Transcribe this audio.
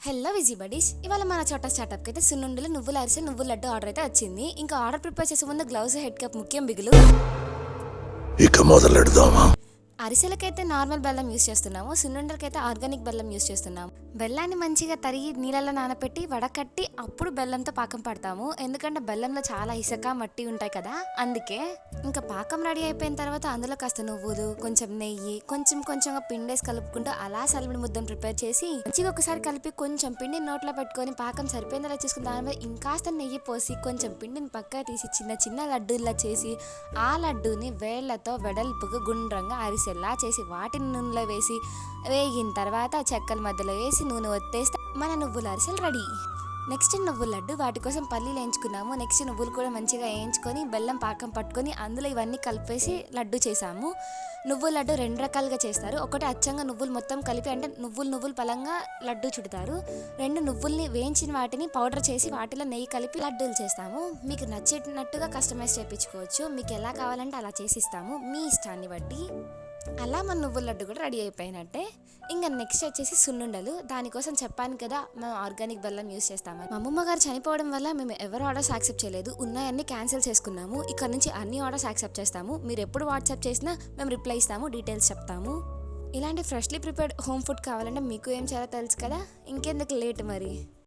Hello విజీ buddies, ఇవాళ మన చోట స్టార్ట్అప్కి అయితే సున్నుండలు నువ్వుల అరిసె నువ్వుల లడ్డు ఆర్డర్ అయితే వచ్చింది. ఇంకా ఆర్డర్ ప్రిపేర్ చేసే ముందు గ్లౌజ్, హెడ్ క్యాప్ ముఖ్యం బిగులు. ఇక మొదలెడదామా? అరిసెలకైతే నార్మల్ బెల్లం యూస్ చేస్తున్నాము, సున్నుండలకైతే ఆర్గానిక్ బెల్లం యూస్ చేస్తున్నాము. బెల్లాన్ని మంచిగా తరిగి నీళ్ళలో నానబెట్టి వడకట్టి అప్పుడు బెల్లంతో పాకం పడతాము. ఎందుకంటే బెల్లంలో చాలా ఇసుక మట్టి ఉంటాయి కదా, అందుకే. ఇంకా పాకం రెడీ అయిపోయిన తర్వాత అందులో కాస్త నువ్వులు, కొంచెం నెయ్యి, కొంచెంగా పిండేసి కలుపుకుంటూ అలా సలివిడి ముద్దను ప్రిపేర్ చేసి మంచిగా ఒకసారి కలిపి కొంచెం పిండిని నోట్లో పెట్టుకొని పాకం సరిపోయిందలా చూసుకుని దాని మీద ఇంకాస్త నెయ్యి పోసి కొంచెం పిండిని పక్క తీసి చిన్న లడ్డూల్లా చేసి ఆ లడ్డూని వేళ్లతో వెడల్పుగా గుండ్రంగా అరిసెల్లా చేసి వాటిని నూనెలో వేసి వేగిన తర్వాత చెక్కల మధ్యలో వేసి నూనె ఒత్తేస్తే మన నువ్వుల అరిసెలు రెడీ. నెక్స్ట్ నువ్వుల లడ్డు, వాటి కోసం పల్లీలు వేయించుకున్నాము. నెక్స్ట్ నువ్వులు కూడా మంచిగా వేయించుకొని బెల్లం పాకం పట్టుకొని అందులో ఇవన్నీ కలిపేసి లడ్డు చేసాము. నువ్వుల లడ్డు రెండు రకాలుగా చేస్తారు. ఒకటి అచ్చంగా నువ్వులు మొత్తం కలిపి, అంటే నువ్వులు పలంగా లడ్డు చుడతారు. రెండు నువ్వుల్ని వేయించిన వాటిని పౌడర్ చేసి వాటిలో నెయ్యి కలిపి లడ్డూలు చేస్తాము. మీకు నచ్చినట్టుగా కస్టమైజ్ చేయించుకోవచ్చు. మీకు ఎలా కావాలంటే అలా చేసిస్తాము, మీ ఇష్టాన్ని బట్టి. అలా మన నువ్వుల లడ్డు కూడా రెడీ అయిపోయినట్టే. ఇంకా నెక్స్ట్ వచ్చేసి సున్నుండలు. దానికోసం చెప్పాను కదా, మేము ఆర్గానిక్ బెల్లం యూస్ చేస్తామని. మా అమ్మమ్మ గారు చనిపోవడం వల్ల మేము ఎవరు ఆర్డర్స్ యాక్సెప్ట్ చేయలేదు, ఉన్నాయన్నీ క్యాన్సిల్ చేసుకున్నాము. ఇక్కడ నుంచి అన్ని ఆర్డర్స్ యాక్సెప్ట్ చేస్తాము. మీరు ఎప్పుడు వాట్సాప్ చేసినా మేము రిప్లై ఇస్తాము, డీటెయిల్స్ చెప్తాము. ఇలాంటి ఫ్రెష్లీ ప్రిపేర్డ్ హోమ్ ఫుడ్ కావాలంటే మీకు ఏం చేయాలో తెలుసు కదా, ఇంకెందుకు లేట్ మరి.